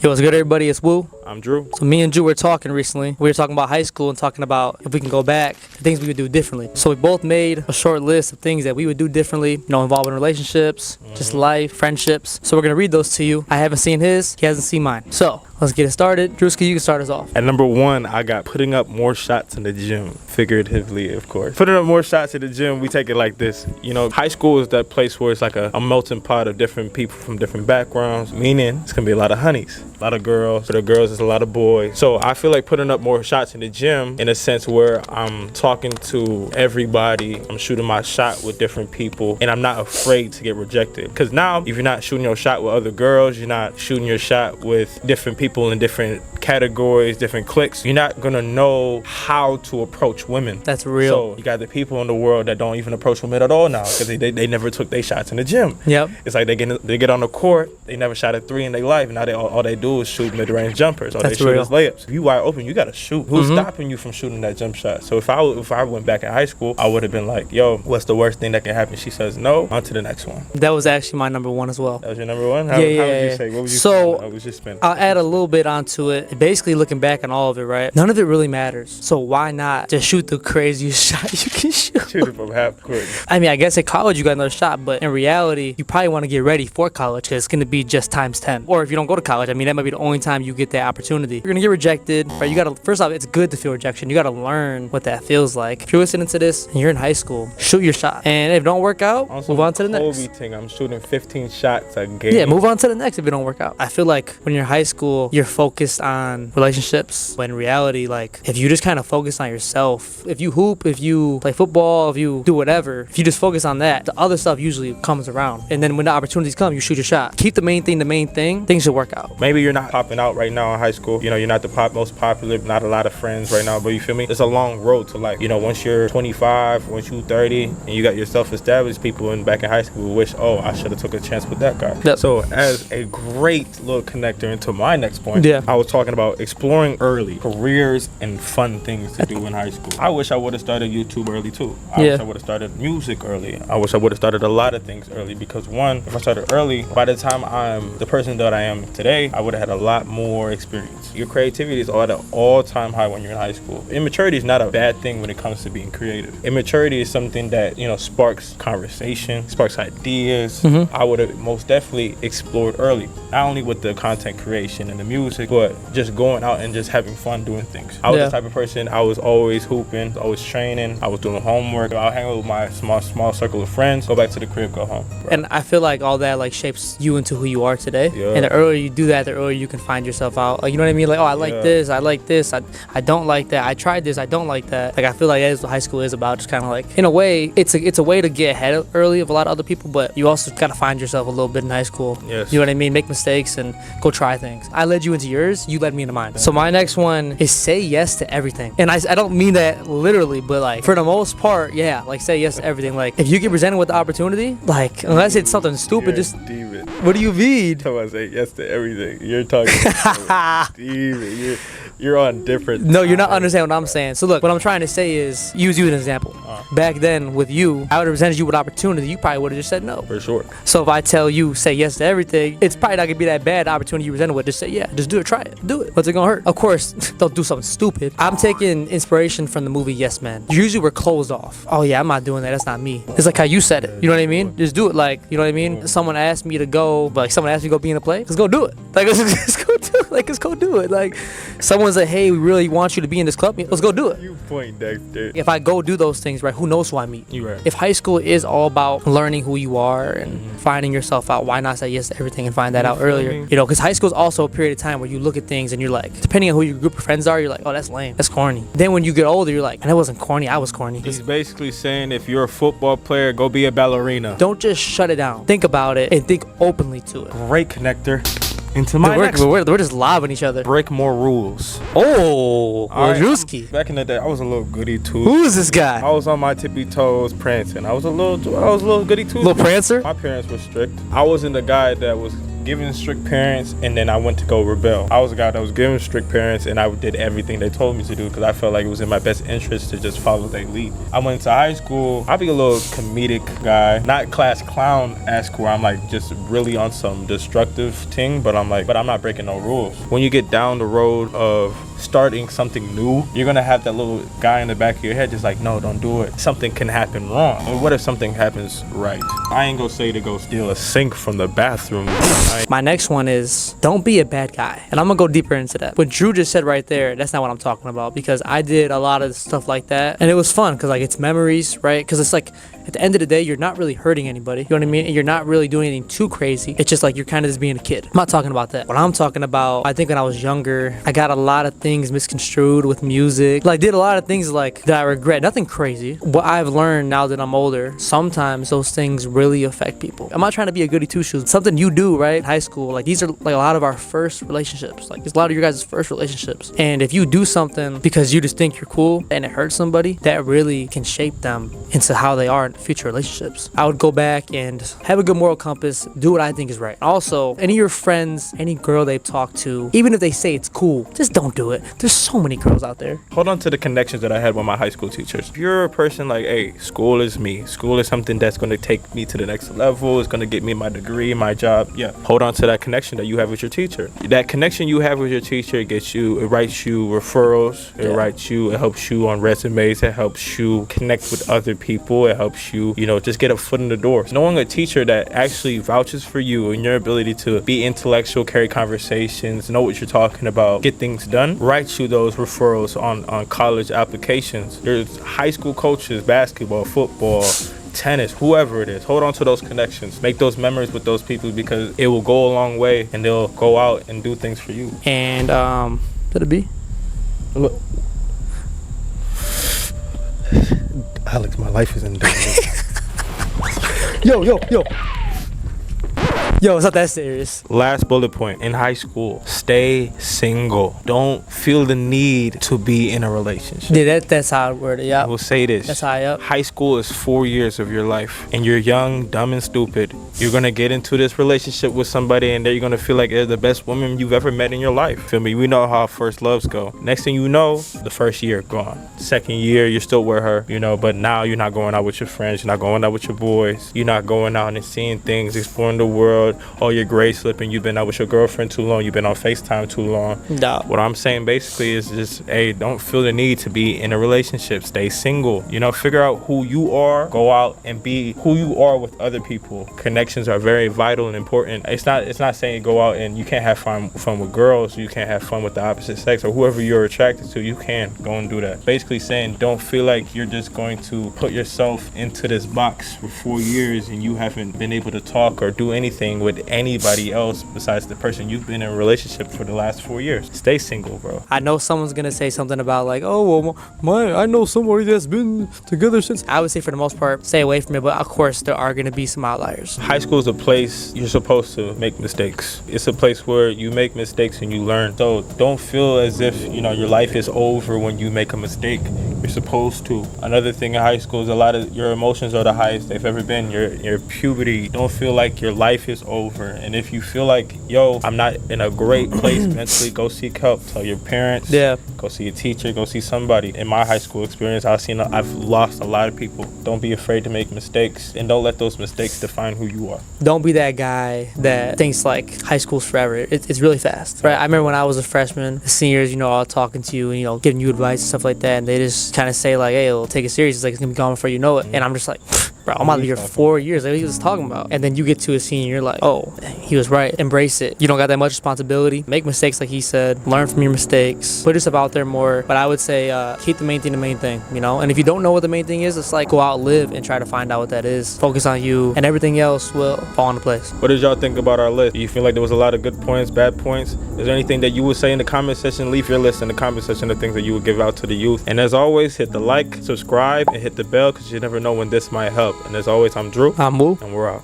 Yo, what's good, everybody? It's Woo. I'm Drew. So me and Drew were talking recently. We were talking about high school and talking about if we can go back, the things we would do differently. So we both made a short list of things that we would do differently, involving relationships, just life, friendships. So we're going to read those to you. I haven't seen his. He hasn't seen mine. So let's get it started. Drewski, you can start us off. At number one, I got putting up more shots in the gym, figuratively, of course. Putting up more shots in the gym, we take it like this. High school is that place where it's like a melting pot of different people from different backgrounds, meaning it's going to be a lot of honeys, a lot of girls. For the girls, it's a lot of boys. So I feel like putting up more shots in the gym in a sense where I'm talking to everybody, I'm shooting my shot with different people, and I'm not afraid to get rejected. Because now, if you're not shooting your shot with other girls, you're not shooting your shot with different people in different categories, different cliques, you're not gonna know how to approach women. That's real. So you got the people in the world that don't even approach women at all now because they never took their shots in the gym. Yep. It's like they get on the court, they never shot a three in their life, and now all they do is shoot mid-range jumpers. All That's they shoot real. is layups. If you wide open, you gotta shoot. Who's stopping you from shooting that jump shot? So if I went back in high school, I would have been like, yo, what's the worst thing that can happen? She says no, on to the next one. That was actually my number one as well. That was your number one? How Yeah. would you say? What would you So, say? I was just spinning. I'll add a little bit onto it. Basically, looking back on all of it, right? None of it really matters. So why not just shoot the craziest shot you can shoot? Shoot it from half court. I mean, I guess at college you got another shot, but in reality, you probably want to get ready for college because it's going to be just times 10. Or if you don't go to college, I mean, that might be the only time you get that opportunity. You're going to get rejected, right? You got to, first off, it's good to feel rejection. You got to learn what that feels like. If you're listening to this and you're in high school, shoot your shot. And if it don't work out, move on to the next. Kobe thing, I'm shooting 15 shots a game. Yeah, move on to the next if it don't work out. I feel like when you're in high school, you're focused on relationships. But in reality, like, if you just kind of focus on yourself, if you hoop, if you play football, if you do whatever, if you just focus on that, the other stuff usually comes around. And then when the opportunities come, you shoot your shot. Keep the main thing, things should work out. Maybe you're not popping out right now in high school. You're not the most popular, not a lot of friends right now, but you feel me? It's a long road to life. Once you're 25, once you're 30, and you got yourself established, people back in high school wish, oh, I should have took a chance with that guy. Yep. So as a great little connector into my next point, I was talking about exploring early careers and fun things to do in high school. I wish I would have started YouTube early too. I wish I would have started music early. I wish I would have started a lot of things early because one, if I started early, by the time I'm the person that I am today, I would have had a lot more experience. Your creativity is at an all-time high when you're in high school. Immaturity is not a bad thing when it comes to being creative. Immaturity is something that, sparks conversation, sparks ideas. I would have most definitely explored early, not only with the content creation and the music, but just going out and just having fun doing things. I was the type of person, I was always hooping, always training, I was doing homework, I'll hang out with my small circle of friends, go back to the crib, go home. And I feel like all that shapes you into who you are today. Yeah. And the earlier you do that, the earlier you can find yourself out. Like, you know what I mean? Like, oh, I like this, I like this, I don't like that, I tried this, I don't like that. Like, I feel like that's what high school is about. Just kind of like, in a way, it's a way to get ahead early of a lot of other people, but you also gotta find yourself a little bit in high school. Yes. You know what I mean? Make mistakes and go try things. I led you into yours, you led me into mine. So my next one is say yes to everything. And I don't mean that literally, but like, for the most part, yeah, like, say yes to everything. Like, if you get presented with the opportunity, like, unless it's something stupid, just, Steven. what do you mean? I say yes to everything. You're talking Steven. You're on different. No, you're not understanding what I'm saying. So look, what I'm trying to say is, use you as an example. Back then with you, I would have presented you with opportunity. You probably would have just said no. For sure. So if I tell you, say yes to everything, it's probably not gonna be that bad opportunity you presented with. Just say, yeah, just do it, try it, do it. What's it gonna hurt? Of course, don't do something stupid. I'm taking inspiration from the movie Yes Man. Usually we're closed off. Oh yeah, I'm not doing that. That's not me. It's like how you said it. You know what I mean? Just do it. Like, you know what I mean? Someone asked me to go, but like, someone asked me to go be in a play. Let's go do it. Like, let's go do it. Like, let's go do it. Like, someone's like, hey, we really want you to be in this club. Let's go do it. You point, Dexter. If I go do those things, right, who knows who I meet? You right. If high school is all about learning who you are and finding yourself out, why not say yes to everything and find that out earlier? Because high school is also a period of time where you look at things and you're like, depending on who your group of friends are, you're like, oh, that's lame, that's corny. Then when you get older, you're like, and that wasn't corny, I was corny. He's basically saying if you're a football player, go be a ballerina. Don't just shut it down. Think about it and think openly to it. Great connector into my next. We're just lobbing each other. Break more rules. Oh, Wojcicki. Back in the day, I was a little goody two. Who is this guy? I was on my tippy toes prancing. I was a little goody two. Little prancer? My parents were strict. I wasn't the guy that was given strict parents, and then I went to go rebel. I was a guy that was given strict parents, and I did everything they told me to do because I felt like it was in my best interest to just follow their lead. I went to high school. I'd be a little comedic guy, not class clown-esque where I'm like just really on some destructive thing, but I'm not breaking no rules. When you get down the road of starting something new, you're gonna have that little guy in the back of your head just like, no, don't do it. Something can happen wrong. Or what if something happens right? I ain't gonna say to go steal a sink from the bathroom. My next one is don't be a bad guy. And I'm gonna go deeper into that. What Drew just said right there, that's not what I'm talking about, because I did a lot of stuff like that and it was fun because like it's memories, right? Because it's like at the end of the day, you're not really hurting anybody. You know what I mean? And you're not really doing anything too crazy. It's just like you're kind of just being a kid. I'm not talking about that. What I'm talking about, I think when I was younger, I got a lot of things misconstrued with music. Like did a lot of things like that I regret. Nothing crazy. What I've learned now that I'm older, sometimes those things really affect people. I'm not trying to be a goody two shoes. Something you do, right? High school, like these are like a lot of our first relationships. Like it's a lot of your guys' first relationships. And if you do something because you just think you're cool and it hurts somebody, that really can shape them into how they are in future relationships. I would go back and have a good moral compass, do what I think is right. Also, any of your friends, any girl they've talked to, even if they say it's cool, just don't do it. There's so many girls out there. Hold on to the connections that I had with my high school teachers. If you're a person like, hey, school is me. School is something that's going to take me to the next level. It's going to get me my degree, my job. Yeah. Hold on to that connection that you have with your teacher. That connection you have with your teacher it writes you referrals. It helps you on resumes. It helps you connect with other people. It helps you, just get a foot in the door. Knowing a teacher that actually vouches for you and your ability to be intellectual, carry conversations, know what you're talking about, get things done, writes you those referrals on college applications. There's high school coaches, basketball, football, tennis, whoever it is. Hold on to those connections. Make those memories with those people because it will go a long way and they'll go out and do things for you. And did it be? Look. Alex, my life is in danger. Yo, it's not that serious. Last bullet point. In high school, stay single. Don't feel the need to be in a relationship. Yeah, that's how I word it, yeah. I will say this. That's how I up. High school is 4 years of your life. And you're young, dumb, and stupid. You're going to get into this relationship with somebody and you're going to feel like they're the best woman you've ever met in your life. Feel me? We know how first loves go. Next thing you know, the first year gone. Second year, you're still with her, but now you're not going out with your friends. You're not going out with your boys. You're not going out and seeing things, exploring the world. Oh, your grade slipping. You've been out with your girlfriend too long. You've been on FaceTime too long. No. What I'm saying basically is just, hey, don't feel the need to be in a relationship. Stay single. Figure out who you are. Go out and be who you are with other people. Connections are very vital and important. It's not saying go out and you can't have fun with girls. You can't have fun with the opposite sex or whoever you're attracted to. You can go and do that. Basically saying don't feel like you're just going to put yourself into this box for 4 years and you haven't been able to talk or do anything with anybody else besides the person you've been in a relationship for the last 4 years. Stay single, bro. I know someone's gonna say something about like, oh, well, I know somebody that's been together since. I would say for the most part, stay away from it, but of course there are gonna be some outliers. High school is a place you're supposed to make mistakes. It's a place where you make mistakes and you learn. So don't feel as if, your life is over when you make a mistake. You're supposed to. Another thing in high school is a lot of your emotions are the highest they've ever been. Your puberty. Don't feel like your life is over. And if you feel like, I'm not in a great place mentally, go seek help. Tell your parents. Yeah. Go see a teacher. Go see somebody. In my high school experience, I've lost a lot of people. Don't be afraid to make mistakes, and don't let those mistakes define who you are. Don't be that guy that thinks like high school's forever. It's really fast, right? I remember when I was a freshman, the seniors, all talking to you and giving you advice and stuff like that, and they just kind of say like, hey, we'll take it serious. It's like it's gonna be gone before you know it. And I'm just like, bro, I'm out of here for 4 years. Like, what he was talking about. And then you get to a senior, you're like, oh, he was right. Embrace it. You don't got that much responsibility. Make mistakes, like he said. Learn from your mistakes. Put yourself out there more. But I would say keep the main thing, And if you don't know what the main thing is, it's like go out, live, and try to find out what that is. Focus on you, and everything else will fall into place. What did y'all think about our list? Do you feel like there was a lot of good points, bad points? Is there anything that you would say in the comment section? Leave your list in the comment section of things that you would give out to the youth. And as always, hit the like, subscribe, and hit the bell because you never know when this might help. And as always, I'm Drew. I'm Woo. And we're out.